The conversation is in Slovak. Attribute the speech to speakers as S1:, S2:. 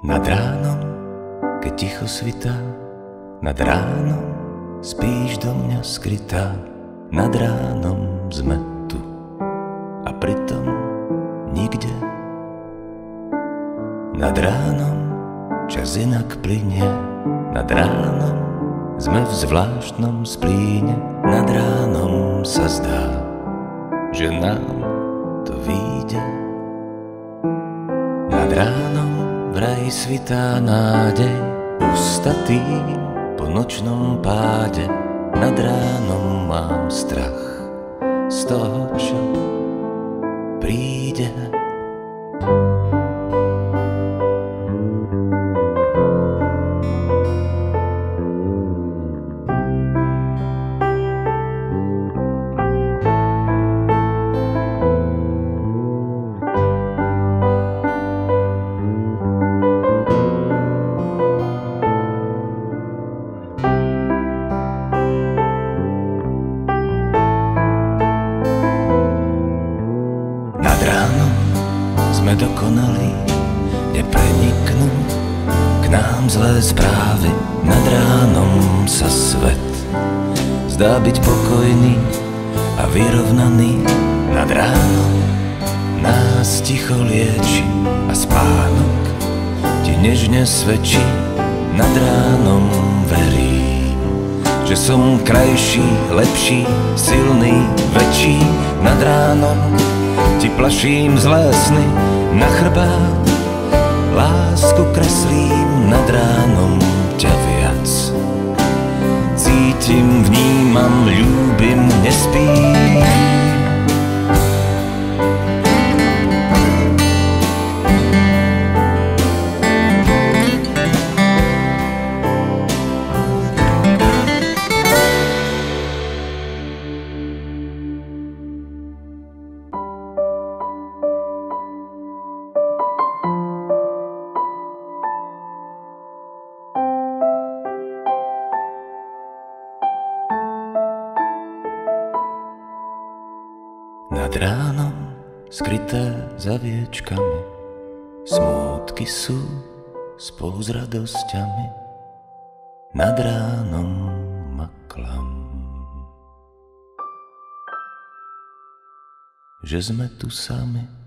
S1: Nad ránom, keď ticho svitá, nad ránom spíš do mňa skrytá. Nad ránom sme tu a pritom nikde. Nad ránom čas inak plynie, nad ránom sme v zvláštnom splíne. Nad ránom sa zdá, že nám to vyjde. Nad ránom vraj svitá nádej, pustatý po nočnom páde. Nad ránom mám strach z toho, čo príde. Nad ránom sme dokonali, nepreniknú k nám zlé správy. Nad ránom sa svet zdá byť pokojný a vyrovnaný. Nad ránom nás ticho lieči a spánok ti nežne svedčí. Nad ránom verím, že som krajší, lepší, silný, väčší. Nad ránom ti plaším zlé sny na chrbát, lásku kreslím. Nad ránom ťa viac cítim, vnímam, ľúbim, nespím. Nad ránom skryté za viečkami, smútky sú spolu s radosťami. Nad ránom ma klam, že sme tu sami.